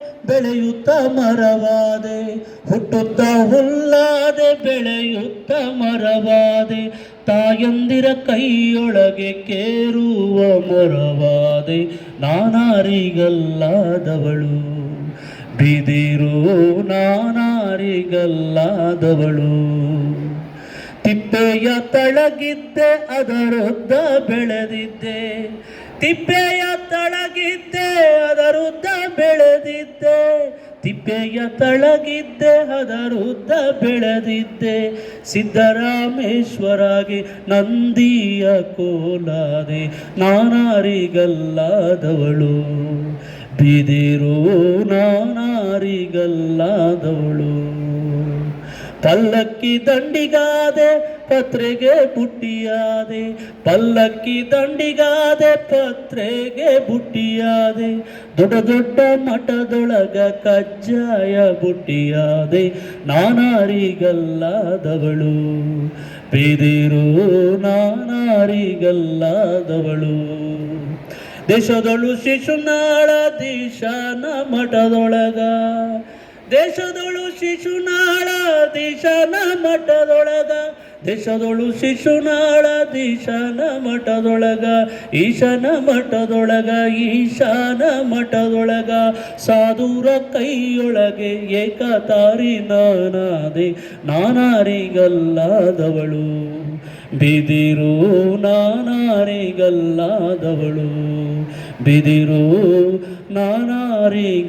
ಬೆಳೆಯುತ್ತ ಮರವಾದೆ, ಹುಟ್ಟುತ್ತ ಹುಲ್ಲಾದೆ, ಬೆಳೆಯುತ್ತ ಮರವಾದೆ, ತಾಯಂದಿರ ಕೈಯೊಳಗೆ ಕೇರುವ ಮೊರವಾದೆ, ನಾನಾರಿಗಲ್ಲಾದವಳು ಬಿದಿರು, ನಾನಾರಿಗಲ್ಲಾದವಳು. ತಿಪ್ಪೆಯ ತಳಗಿದ್ದೆ ಅದರುದ್ದ ಬೆಳೆದಿದ್ದೆ, ತಿಪ್ಪೆಯ ತಳಗಿದ್ದೆ ಅದರುದ್ದ ಬೆಳೆದಿದ್ದೆ, ತಿಪ್ಪೆಯ ತಳಗಿದ್ದೆ ಅದರುದ್ದ ಬೆಳೆದಿದ್ದೆ, ಸಿದ್ದರಾಮೇಶ್ವರಾಗಿ ನಂದಿಯ ಕೋಲಾದೆ, ನಾನಾರಿಗಲ್ಲಾದವಳು ಬಿದಿರು, ನಾನಾರಿಗಲ್ಲಾದವಳು. ಪಲ್ಲಕ್ಕಿ ದಂಡಿಗಾದೆ ಪತ್ರೆಗೆ ಬುಟ್ಟಿಯಾದೆ, ಪಲ್ಲಕ್ಕಿ ದಂಡಿಗಾದೆ ಪತ್ರೆಗೆ ಬುಟ್ಟಿಯಾದೆ, ದೊಡ್ಡ ದೊಡ್ಡ ಮಠದೊಳಗ ಕಜ್ಜಾಯ ಬುಟ್ಟಿಯಾದೆ, ನಾನಾರಿಗಲ್ಲಾದವಳು ಬಿದಿರು, ನಾನಾರಿಗಲ್ಲಾದವಳು. ದೇಶದೊಳು ಶಿಶುನಾಳ ದೀಶನ ಮಠದೊಳಗ, ದೇಶದೊಳು ಶಿಶುನಾಳ ದೀಶನ ಮಠದೊಳಗ, ದೇಶದೊಳು ಶಿಶುನಾಳ ದೀಶನ ಮಠದೊಳಗ, ಈಶನ ಮಠದೊಳಗ, ಈಶಾನ ಮಠದೊಳಗ, ಸಾಧುರ ಕೈಯೊಳಗೆ ಏಕತಾರಿ ನಾನಾದೆ, ನಾನಾರಿಗಲ್ಲಾದವಳು ಬಿದಿರು, ನಾನಾರಿಗಲ್ಲಾದವಳು ಬಿದಿರು, ನಾನಾರಿಗಲ್ಲಾದವಳು.